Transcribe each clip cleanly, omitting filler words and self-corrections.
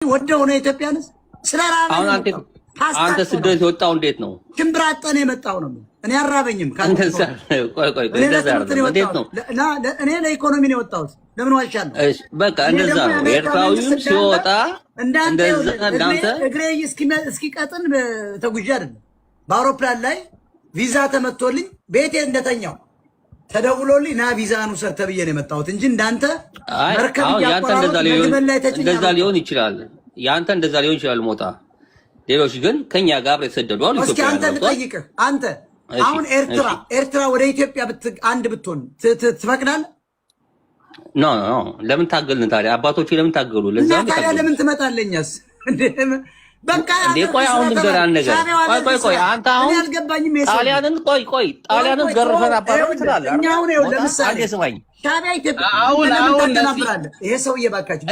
ወደው ነው ኢትዮጵያንስ ስለራበኝ አሁን አንተ ስደት የወጣው እንዴት ነው? ሽምብራ አጠነ የመጣው ነው። እኔ አራበኝም ቆይ እንዴት ነው? እኔ ለኢኮኖሚ ነው የወጣሁት። ለምን ዋሻለሁ? እሺ በቃ እንደዛ ነው። ኤርትራዊም ሲወጣ እንዳንተ እግሬ እስኪቀጥን ተጉዤ አይደለም። በአውሮፕላን ላይ ቪዛ ተመቶልኝ ቤቴ እንደተኛው ተደውሎልኝ ና ቪዛን ውሰድ ተብዬ ነው የመጣሁት እንጂ እንዳንተ መርከብ እንደዛ ሊሆን ይችላል። ያንተ እንደዛ ሊሆን ይችላል ሞጣ። ሌሎች ግን ከኛ ጋር የተሰደዱ አሉ። እስኪ አንተ ልጠይቅህ፣ አንተ አሁን ኤርትራ ወደ ኢትዮጵያ አንድ ብትሆን ትፈቅዳለህ? ኖ ለምን ታገልን ታዲያ? አባቶቹ ለምን ታገሉ? ለዛ ነው ታዲያ ለምን ትመጣለኛስ? በቃ ቆይ አሁን ንገራን ነገር ቆይ አንተ አሁን አልገባኝም። ጣሊያንን ጣሊያንን ገርፈን አባረን ትላለህ። እኛ አሁን ይኸውልህ ለምሳሌ ስማኝ ሻቢያ ኢትዮጵያ አሁን ተናግራለህ። ይሄ ሰውዬ ባካችሁ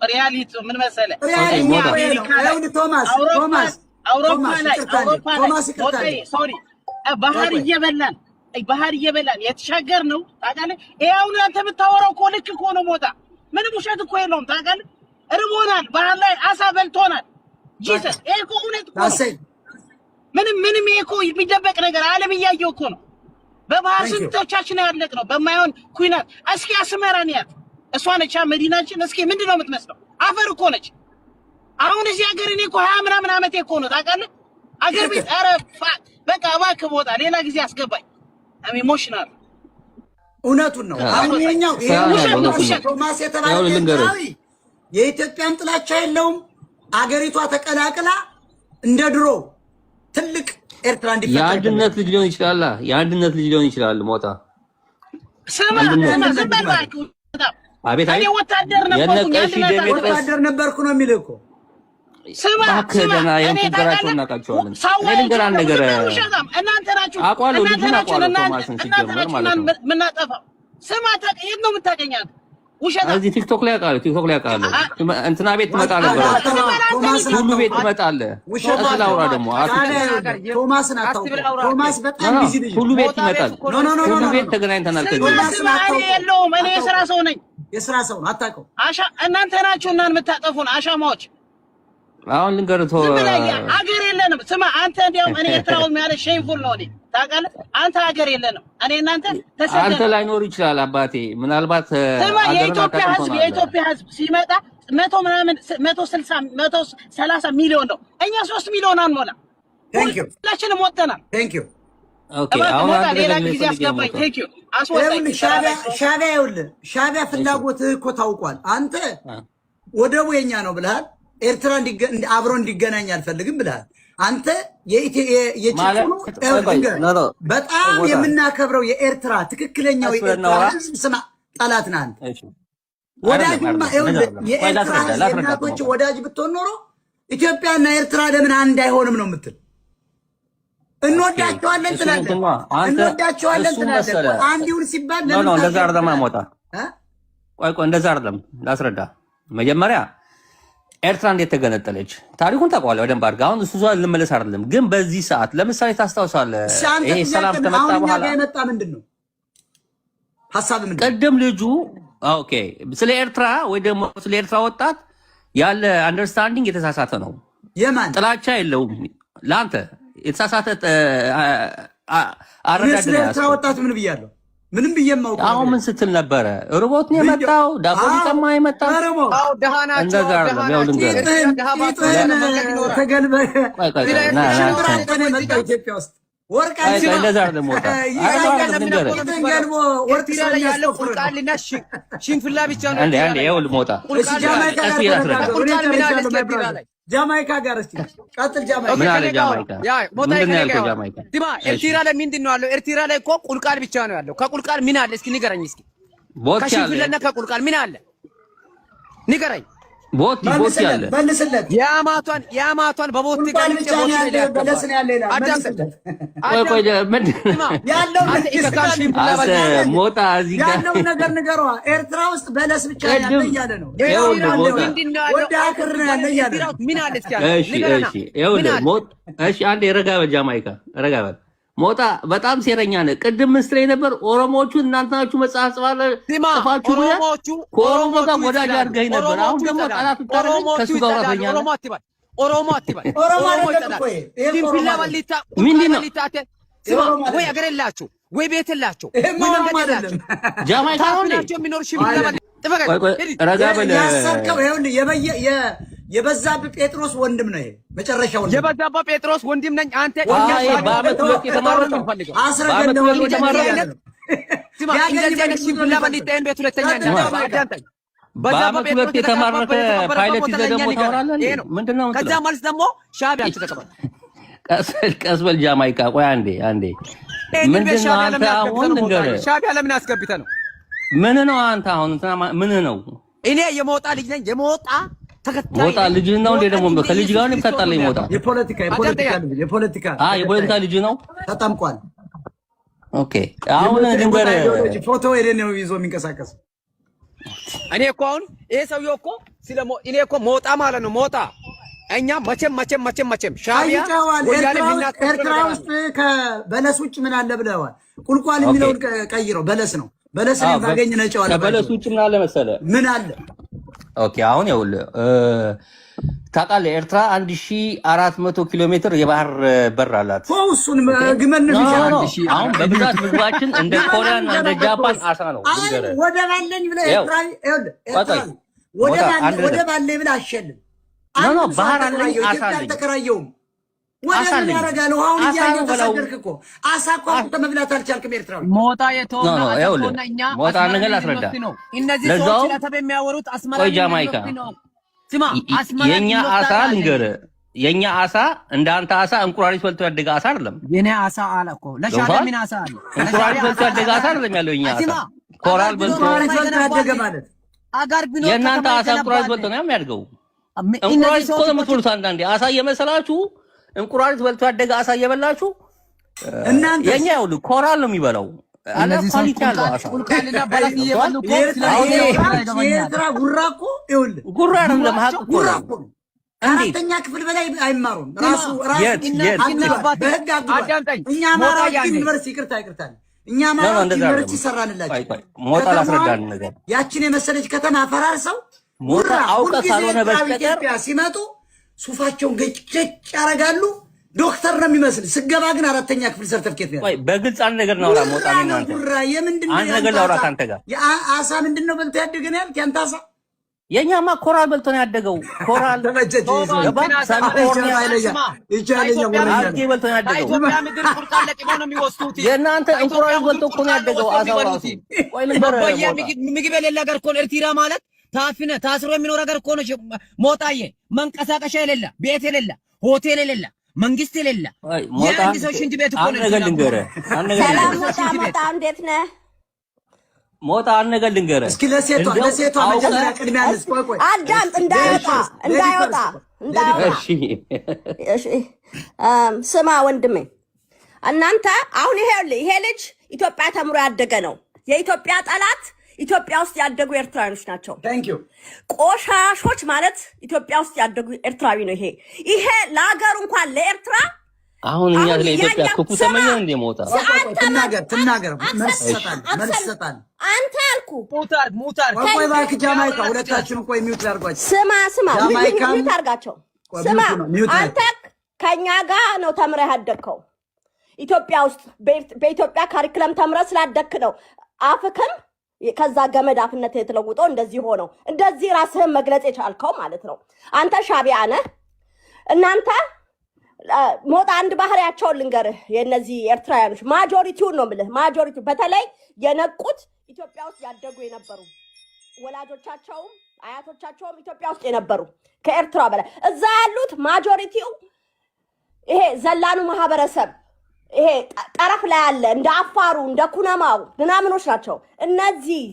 ሪያሊቱ ምን መሰለህ? ባህር እየበላን የተሻገር ነው ታውቃለህ። ይሄ አሁን አንተ የምታወራው እኮ ልክ እኮ ነው ሞታ። ምንም ውሸት እኮ የለውም ታውቃለህ። እርቦናል፣ ባህር ላይ አሳ በልቶናል። ጂሰስ ይሄ እኮ እውነት እኮ ምንም ይሄ እኮ የሚደበቅ ነገር ዓለም እያየው እኮ ነው። በባህር ስንቶቻችን ያለቅነው በማይሆን ኩይናት። እስኪ አስመራን ያት እሷ ነች መዲናችን። እስኪ ምንድነው የምትመስለው? አፈር እኮ ነች። አሁን እዚህ ሀገር እኔ እኮ 20 ምናምን ዓመቴ እኮ ነው ታውቃለህ። አገር ቤት ኧረ በቃ እባክህ ቦታ ሌላ ጊዜ አስገባኝ። ኢሞሽናል እውነቱን ነው። አሁን የኛው ቶማስ የተባለው የኢትዮጵያን ጥላቻ የለውም። አገሪቷ ተቀላቅላ እንደ ድሮ ትልቅ ኤርትራ እንዲፈጠር የአንድነት ልጅ ሊሆን ይችላል። የአንድነት ልጅ ሊሆን ይችላል። ሞታ አቤት እኔ ወታደር ነበርኩ ነው የሚልህ እኮ ባከደና የምትገራቸው እናቃቸዋለን። ለልንገራን ነገር እናንተ ናችሁ አቋለው ልጅና አቋለው ቶማስን ሲጀመር ማለት ነው። ምናጠፋው ስማ የት ነው የምታገኛት? ውሸታ እዚህ ቲክቶክ ላይ አውቃለሁ። እንትና ቤት ትመጣ ነበር። ሁሉ ቤት ትመጣለህ። አስላውራ ደግሞ ቶማስን አታውቀው። ቶማስ በጣም ቢዚ ልጅ ሁሉ ቤት ይመጣል። ሁሉ ቤት ተገናኝተናል። የለውም እኔ የስራ ሰው ነኝ። የስራ ሰው ነው አታውቀው። እናንተ ናችሁ እና የምታጠፉን አሻማዎች። አሁን ልንገርህ አገር የለንም። ስማ አንተ እንዲያውም እኔ ኤርትራው ማለት ሼምፉል ነው እኔ ታውቃለህ። አንተ አገር የለንም። እኔ እናንተ ተሰደደ አንተ ላይኖር ይችላል አባቴ። ምናልባት ስማ የኢትዮጵያ ሕዝብ ሲመጣ 130 ሚሊዮን ነው። እኛ 3 ሚሊዮን አንሞላ። ቴንክ ዩ ሁላችንም ወጥተናል። ቴንክ ዩ ኦኬ። አሁን ሌላ ጊዜ አስገባኝ። ቴንክ ዩ ሻቢያ ፍላጎትህ እኮ ታውቋል። አንተ ወደቡ የኛ ነው ብለሃል። ኤርትራ አብሮ እንዲገናኝ አልፈልግም ብለሃል። አንተ በጣም የምናከብረው የኤርትራ ትክክለኛው የኤርትራ ህዝብ ስማ ጠላት ነህ አንተ። ወዳጅማ የኤርትራ እናቶች ወዳጅ ብትሆን ኖሮ ኢትዮጵያና ኤርትራ ለምን አንድ አይሆንም ነው የምትል። እንወዳቸዋለን ትላለህ። አንድ ይሁን ሲባል ለምን እንደዛ አይደለም ሞታ። ቆይ እንደዛ አይደለም ላስረዳ መጀመሪያ ኤርትራ እንዴት ተገነጠለች? ታሪኩን ታውቀዋለህ በደንብ አድርገህ። አሁን እሱ ልመለስ አይደለም ግን በዚህ ሰዓት ለምሳሌ ታስታውሳለህ፣ ይሄ ሰላም ከመጣ በኋላ የመጣ ምንድነው ሐሳብ ምንድነው? ቀደም ልጁ ኦኬ ስለ ኤርትራ ወይ ደግሞ ስለ ኤርትራ ወጣት ያለ አንደርስታንዲንግ የተሳሳተ ነው። የማን ጥላቻ የለውም ለአንተ የተሳሳተ አረዳድ ነው። ኤርትራ ወጣት ምን ብያለሁ? ምንም ብየማው አሁን ምን ስትል ነበረ? ሮቦት ነው የመጣው ዳቦ ሊቀማ የመጣው አው ደሃናቸው እንደዛ አይደለም። ያው ልንገርህ ተገልበህ ኢትዮጵያ ውስጥ ወርቃችን እንደዛ አይደለም። ወጣ ያለው ቁልቃልና ሽንፍላ ብቻ ነው አንዴ ያው ልሞታ ጃማይካ ጋር እስቲ ቀጥል። ጃማይካ ምን አለ? ጃማይካ ምንድን ነው ያልከው? ጃማይካ ዲማ ኤርትራ ላይ ምንድን ነው ያለው? ኤርትራ ላይ እኮ ቁልቃል ብቻ ነው ያለው። ከቁልቃል ምን አለ? እስኪ ንገረኝ። እስኪ ከሽንፍላና ከቁልቃል ምን አለ? ንገረኝ። ቦት ያለ መልስለት። የአማቷን በቦት ጋር በለስን ያለ ይላል። ቆይ ሞጣ እዚህ ጋር ያለው ነገር ንገረዋ። ኤርትራ ውስጥ በለስ ብቻ ያለ እያለ ነው። ወደ አክር ነው ያለ እያለ ነው። ምን አለ? እስኪ እሺ አንዴ ረጋ በል ጃማይካ ረጋ በል ሞጣ በጣም ሴረኛ ነህ። ቅድም ምስጥሬ ነበር ኦሮሞዎቹ እናንተ ናችሁ መጽሐፍ ጽፋችሁ ኦሮሞ ጋር ወዳጅ አድርገኝ ነበር። አሁን ደግሞ ጠላት ታረግ ከሱ ጋር ወራተኛ ኦሮሞ አትበል። ኦሮሞ ይጠላል። ዲምፒላ ባሊታ ባሊታቴ ስማ፣ ወይ አገር የላችሁ ወይ ቤት የላችሁ ወይ መንገድ የላችሁ ጃማይካ ናቸው የሚኖር ሽቢላ ባሊ ረጋ በል ያሰርከው የበዛብህ ጴጥሮስ ወንድም ነው። ይሄ መጨረሻው ወንድም የበዛብህ ጴጥሮስ ወንድም ነኝ። አንተ በአመት ሁለት የተማረከው አስረገነው ስማ፣ እንደዚህ አይነት ሽቢላ ባሊታዬን ቤት ሁለተኛ ነኝ። አዳምጠኝ። በአመት ሁለት የተማረከ ፓይለት ይዘህ ደግሞ ታወራለህ። ምንድነው? ከዛ ማለት ደግሞ ሻዕቢያ ተቀበል። ቀስ በል ጃማይካ። ቆይ አንዴ ምንድነው አንተ አሁን ንገረህ። ሻዕቢያ ለምን አስገብተህ ነው? ምን ነው አንተ አሁን ምን ነው? እኔ የሞጣ ልጅ ነኝ። የሞጣ ተከታይ ሞጣ ልጅ ነው እንዴ? ደግሞ ከልጅ ጋር ነው የምታጣለኝ? ሞጣ የፖለቲካ ልጅ ነው ተጠምቋል። ኦኬ አሁን ንገረህ። ፎቶ ሄደን ነው ይዞ የሚንቀሳቀስ። እኔ እኮ አሁን ይሄ ሰውዬው እኮ እኔ እኮ ሞጣ ማለት ነው። ሞጣ እኛ መቼም ሻዕቢያ ኤርትራ ውስጥ ከበለስ ውጭ ምን አለ ብለዋል። ቁልቋል የሚለውን ቀይረው በለስ ነው። በለስ ነው ባገኝ ነጨዋል። ከበለስ ውጭ ምን አለ መሰለህ? ምን አለ? ኦኬ አሁን ይኸውልህ ታውቃለህ ኤርትራ 1400 ኪሎ ሜትር የባህር በር አላት። እሱን ግመን ነው አሁን በብዛት ምግባችን እንደ ኮሪያና እንደ ጃፓን አሳ ነው። ወደ ባለኝ ብለህ ኤርትራ ወደ ባለኝ ብለህ አሸልም ባህር አለኝ አሳ አለኝ ተከራየውም ወደ ምን ያረጋል? ውሃውን እያየሁ ተሰደርክ እኮ አሳ እኮ አንተ መብላት አልቻልክም። ኤርትራው ሞጣ የተወና እኛ ሞጣ ነገር ላስረዳ። እነዚህ ሰዎች ለተበ የሚያወሩት አስመራ ጃማይካ ስማ፣ አስመራ የኛ አሳ ልንገርህ፣ የኛ አሳ እንዳንተ አሳ እንቁራሪት በልቶ ያደገ አሳ አይደለም። የኔ አሳ አለ እኮ ለሻዕቢያ ምን አሳ አለ? እንቁራሪት በልቶ ያደገ አሳ አይደለም ያለው የኛ አሳ ኮራል በልቶ ያደገ ማለት አጋር ቢኖር የእናንተ አሳ እንቁራሪት በልቶ ነው የሚያድገው። እንቁራሪት እኮ ነው የምትበሉት አንዳንዴ አሳ እየመሰላችሁ እንቁራሪት በልቶ ያደገ አሳ እየበላችሁ እናንተ የኛ ይኸውልህ ኮራል ነው የሚበላው። አለ ኳሊቲ ያለው አሳ ቁልቋልና ባላት እየበሉ እኮ የኤርትራ ጉራ እኮ ይኸውልህ ጉራ አይደለም ሀቅ ጉራ እኮ ነው። አራተኛ ክፍል በላይ አይማሩም። ራሱ በህግ አዳምጠኝ። እኛ አማራዎች ዩኒቨርሲቲ ይቅርታ እኛ አማራዎች ዩኒቨርሲቲ ሰራንላችሁ። ሞጣ ላስረዳን ነገር ያችን የመሰለች ከተማ ፈራርሰው ሞጣ አውቀ ካልሆነ በስተቀር ሲመጡ ሱፋቸውን ገጭ ያረጋሉ። ዶክተር ነው የሚመስል ስገባ ግን አራተኛ ክፍል ሰርተፍኬት ነው። በግልጽ አንድ ነገር ነው ሞጣ ነው እናንተ አንድ ነገር ላውራ ካንተ ጋር አሳ ምንድነው በልቶ ያደገ ነው ያልክ? ያንተ አሳ የኛማ ኮራል በልቶ ነው ያደገው። ኮራል ተመቸች የእናንተ እንቁራሪት በልቶ እኮ ነው ያደገው አሳው ራሱ። ምግብ የሌለ ሀገር እኮ ነው ኤርትራ ማለት። ታፍነ ታስሮ የሚኖር ሀገር እኮ ነው ሞጣዬ። መንቀሳቀሻ የሌለ ቤት የሌለ ሆቴል የሌለ መንግስት የሌለ የአንድ ሰው ሽንት ቤት እኮ ነው። ሰላም ሞጣ እንዴት ነህ? ሞጣ አንድ ነገር ልንገርህ እስኪ ለሴቷ መጀመሪያ ቅድሚያ ቆይ አዳምጥ እንዳይወጣ እሺ ስማ ወንድሜ እናንተ አሁን ይሄ ልጅ ኢትዮጵያ ተምሮ ያደገ ነው። የኢትዮጵያ ጠላት ኢትዮጵያ ውስጥ ያደጉ ኤርትራውያኖች ናቸው። ቆሻሾች ማለት ኢትዮጵያ ውስጥ ያደጉ ኤርትራዊ ነው። ይሄ ለሀገሩ እንኳን ለኤርትራ አሁን እኛ ለኢትዮጵያ ክፉ ተመኘን እንደ ሞጣ ትናገር መልሰታል አንተ አልኩ ሙታር ቆይ እባክህ ጃማይካ ሁለታችሁም ቆይ ሚውት ላድርጓቸው። ስማ ሚውት አድርጋቸው። ስማ አንተ ከኛ ጋር ነው ተምረህ ያደግከው ኢትዮጵያ ውስጥ በኢትዮጵያ ካሪክለም ተምረህ ስላደግክ ነው አፍክም ከዛ ገመድ አፍነት የተለውጦ እንደዚህ ሆነው እንደዚህ ራስህን መግለጽ የቻልከው ማለት ነው። አንተ ሻዕቢያ ነህ። እናንተ ሞጣ አንድ ባህሪያቸውን ልንገርህ። የነዚህ ኤርትራውያኖች ማጆሪቲውን ነው የምልህ። ማጆሪቲው በተለይ የነቁት ኢትዮጵያ ውስጥ ያደጉ የነበሩ ወላጆቻቸውም አያቶቻቸውም ኢትዮጵያ ውስጥ የነበሩ ከኤርትራ በላይ እዛ ያሉት ማጆሪቲው ይሄ ዘላኑ ማህበረሰብ ይሄ ጠረፍ ላይ ያለ እንደ አፋሩ እንደ ኩነማው ምናምኖች ናቸው። እነዚህ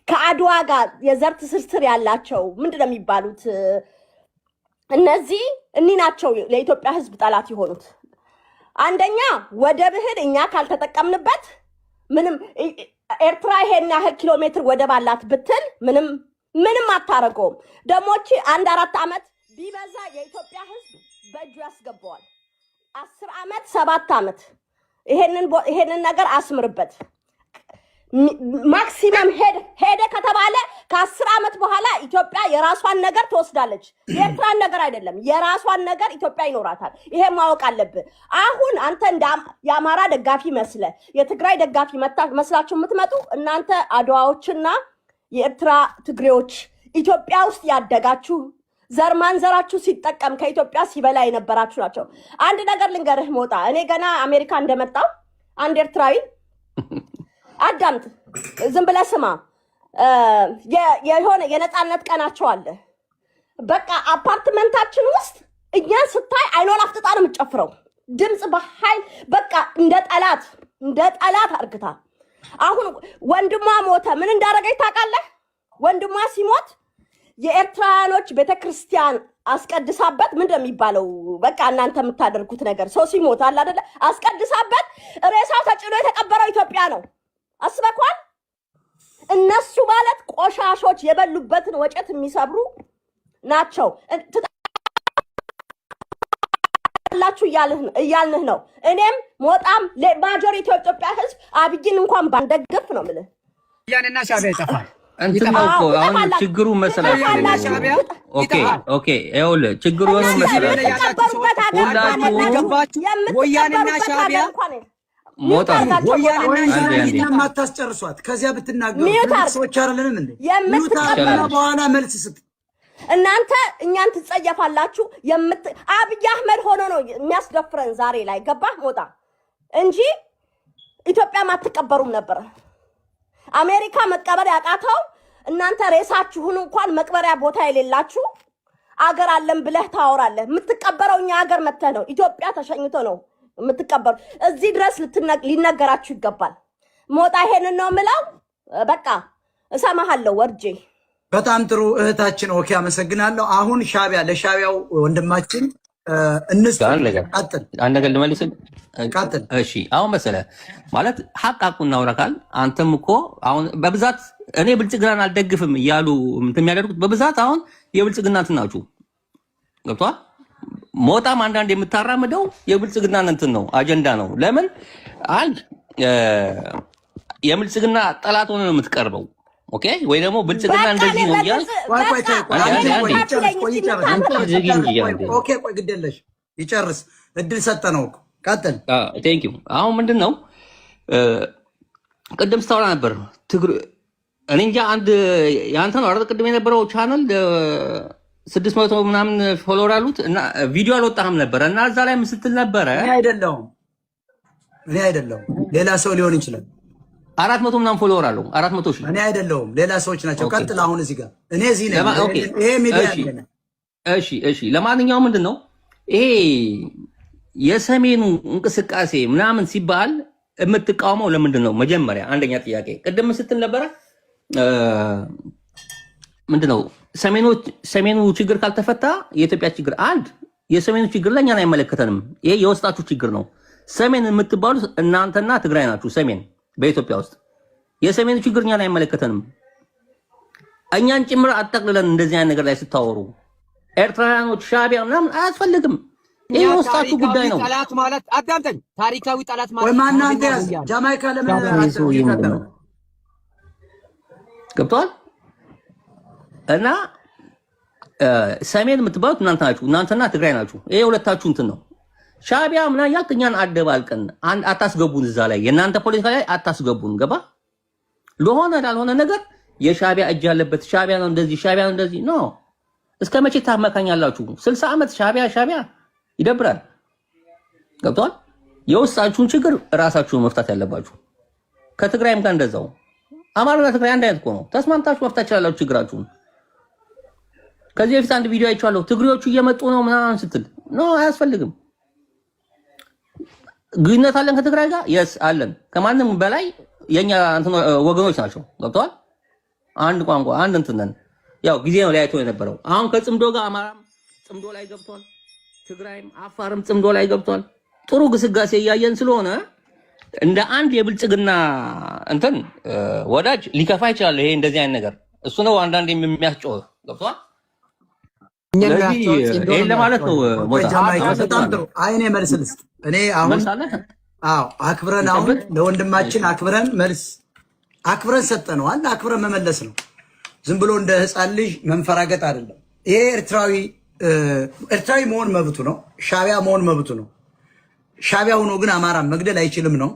ከአድዋ ጋር የዘር ትስስር ያላቸው ምንድነው የሚባሉት? እነዚህ ናቸው ለኢትዮጵያ ሕዝብ ጠላት የሆኑት። አንደኛ ወደብህን እኛ ካልተጠቀምንበት ምንም ኤርትራ ይሄን ያህል ኪሎ ሜትር ወደብ አላት ብትል ምንም አታረገውም። ደሞቺ 1-4 ዓመት ቢበዛ የኢትዮጵያ ሕዝብ በእጁ ያስገባዋል። 10 ዓመት 7 ዓመት ይሄንን ነገር አስምርበት። ማክሲመም ሄደ ከተባለ ከ10 ዓመት በኋላ ኢትዮጵያ የራሷን ነገር ትወስዳለች። የኤርትራን ነገር አይደለም፣ የራሷን ነገር ኢትዮጵያ ይኖራታል። ይሄ ማወቅ አለብህ። አሁን አንተ እንደ የአማራ ደጋፊ መስለ የትግራይ ደጋፊ መስላችሁ የምትመጡ እናንተ አድዋዎችና የኤርትራ ትግሬዎች ኢትዮጵያ ውስጥ ያደጋችሁ ዘር ማንዘራችሁ ሲጠቀም ከኢትዮጵያ ሲበላ የነበራችሁ ናቸው። አንድ ነገር ልንገርህ ሞጣ፣ እኔ ገና አሜሪካ እንደመጣው አንድ ኤርትራዊ አዳምጥ፣ ዝም ብለህ ስማ። የሆነ የነፃነት ቀናቸው አለ። በቃ አፓርትመንታችን ውስጥ እኛን ስታይ አይኗን አፍጥጣ ነው የምትጨፍረው። ድምፅ በኃይል በቃ እንደ ጠላት አርግታ። አሁን ወንድሟ ሞተ። ምን እንዳደረገች ታውቃለህ? ወንድሟ ሲሞት የኤርትራኖች ቤተክርስቲያን አስቀድሳበት፣ ምንድን ነው የሚባለው? በቃ እናንተ የምታደርጉት ነገር ሰው ሲሞት አለ አይደለ? አስቀድሳበት ሬሳው ተጭኖ የተቀበረው ኢትዮጵያ ነው። አስበኳል። እነሱ ማለት ቆሻሾች የበሉበትን ወጨት የሚሰብሩ ናቸው። ላችሁ እያልንህ ነው። እኔም ሞጣም ማጆሪቲ ኢትዮጵያ ህዝብ አብይን እንኳን ባንደግፍ ነው የምልህ። ያንና ሻዕቢያ ይጠፋል። እንትን ነው እኮ አሁን ችግሩ መሰላችሁ። ኦኬ ይኸውልህ ችግሩ ነው መሰላችሁ። ወያኔና ሻዕቢያ ሞጣ ማታስጨርሷት ከዚያ ብትናገሩ ሰዎች አይደለንም እንዴ? በኋላ መልስ ስጥ። እናንተ እኛን ትጸየፋላችሁ። አብይ አህመድ ሆኖ ነው የሚያስደፍረን ዛሬ ላይ ገባህ ሞጣ እንጂ ኢትዮጵያ ማትቀበሩም ነበር። አሜሪካ መቀበር ያቃተው እናንተ ሬሳችሁን እንኳን መቅበሪያ ቦታ የሌላችሁ አገር አለን ብለህ ታወራለህ። የምትቀበረው እኛ አገር መተህ ነው። ኢትዮጵያ ተሸኝቶ ነው የምትቀበሩ። እዚህ ድረስ ሊነገራችሁ ይገባል። ሞጣ ይሄንን ነው የምለው። በቃ እሰማሃለሁ ወርጄ። በጣም ጥሩ እህታችን። ኦኬ አመሰግናለሁ። አሁን ሻዕቢያ ለሻዕቢያው ወንድማችን አንድ ነገር ልመልስል። እሺ አሁን መሰለህ ማለት ሐቁን እናውራካል። አንተም እኮ አሁን በብዛት እኔ ብልጽግናን አልደግፍም እያሉ እንትን የሚያደርጉት በብዛት አሁን የብልጽግና እንትን ናችሁ። ገብቶሃል? ሞጣም አንዳንድ የምታራምደው የብልጽግና እንትን ነው፣ አጀንዳ ነው። ለምን አንድ የብልጽግና ጠላት ሆነ ነው የምትቀርበው። ኦኬ ወይ ደግሞ ብልጽግና እንደዚህ ነው እያል ኦኬ ቆይ ግደለሽ ይጨርስ እድል ሰጠነው። ቀጥል። ቴንክ ዩ። አሁን ምንድነው ቅድም ስታወራ ነበር እኔ እንጃ አንድ ያንተ ነው አይደል? ቅድም የነበረው ቻናል 600 ምናምን ፎሎወር አሉት እና ቪዲዮ አልወጣህም ነበር እና እዛ ላይ ስትል ነበረ። እኔ አይደለሁም ሌላ ሰው ሊሆን ይችላል። 400 ምናምን ፎሎወር አለው። 400 ሺህ እኔ አይደለሁም ሌላ ሰዎች ናቸው። ቀጥል። አሁን እዚህ ጋር እኔ እዚህ ነኝ። ይሄ ሚዲያ ነው። እሺ ለማንኛውም ምንድነው ይሄ የሰሜኑ እንቅስቃሴ ምናምን ሲባል የምትቃወመው ለምንድን ነው? መጀመሪያ አንደኛ ጥያቄ ቅድም ስትል ነበረ ምንድነው ሰሜኑ ችግር ካልተፈታ የኢትዮጵያ ችግር አንድ የሰሜኑ ችግር ለእኛን አይመለከተንም። ይሄ የውስጣችሁ ችግር ነው። ሰሜን የምትባሉት እናንተና ትግራይ ናችሁ። ሰሜን በኢትዮጵያ ውስጥ የሰሜኑ ችግር እኛን አይመለከተንም። እኛን ጭምር አጠቅልለን እንደዚህ አይነት ነገር ላይ ስታወሩ ኤርትራውያኖች ሻዕቢያ ምናምን አያስፈልግም። ይሄ የውስጣችሁ ጉዳይ ነው። ጠላት ማለት አዳምጠኝ፣ ታሪካዊ ጠላት ማለት ወይ ማናንተ ጃማይካ ለምን ገብቷል? እና ሰሜን የምትባሉት እናንተ ናችሁ፣ እናንተና ትግራይ ናችሁ። ይሄ ሁለታችሁ እንትን ነው። ሻዕቢያ ምናምን ያልክ እኛን አደባልቀን አታስገቡን፣ እዛ ላይ የእናንተ ፖለቲካ ላይ አታስገቡን። ገባ? ለሆነ ላልሆነ ነገር የሻዕቢያ እጅ ያለበት ሻዕቢያ ነው እንደዚህ ሻዕቢያ ነው እንደዚህ ነው። እስከ መቼ ታመካኛላችሁ? 60 ዓመት ሻዕቢያ ይደብራል። ገብቷል? የውስጣችሁን ችግር እራሳችሁን መፍታት ያለባችሁ። ከትግራይም ጋር እንደዛው አማራና ትግራይ አንድ አይነት እኮ ነው። ተስማምታችሁ መፍታት ይችላላችሁ ችግራችሁን። ከዚህ በፊት አንድ ቪዲዮ አይቻለሁ። ትግሬዎቹ እየመጡ ነው ምናምን ስትል ነው። አያስፈልግም። ግንኙነት አለን ከትግራይ ጋር የስ አለን። ከማንም በላይ የኛ ወገኖች ናቸው። ገብተዋል? አንድ ቋንቋ አንድ እንትን ነን። ያው ጊዜ ነው ሊያይቶ የነበረው። አሁን ከጽምዶ ጋር አማራም ጽምዶ ላይ ገብቷል፣ ትግራይም አፋርም ጽምዶ ላይ ገብቷል። ጥሩ ግስጋሴ እያየን ስለሆነ እንደ አንድ የብልጽግና እንትን ወዳጅ ሊከፋ ይችላል። ይሄ እንደዚህ አይነት ነገር እሱ ነው አንዳንድ የሚያስጮህ ገብቷል። ይሄን ለማለት ነው። በጣም ጥሩ። አይኔ መልስ ልስጥ። እኔ አሁን አዎ አክብረን አሁን ለወንድማችን አክብረን መልስ አክብረን ሰጠነዋል። አክብረን መመለስ ነው። ዝም ብሎ እንደ ህፃን ልጅ መንፈራገጥ አይደለም። ይሄ ኤርትራዊ መሆን መብቱ ነው። ሻቢያ መሆን መብቱ ነው። ሻቢያ ሆኖ ግን አማራ መግደል አይችልም ነው።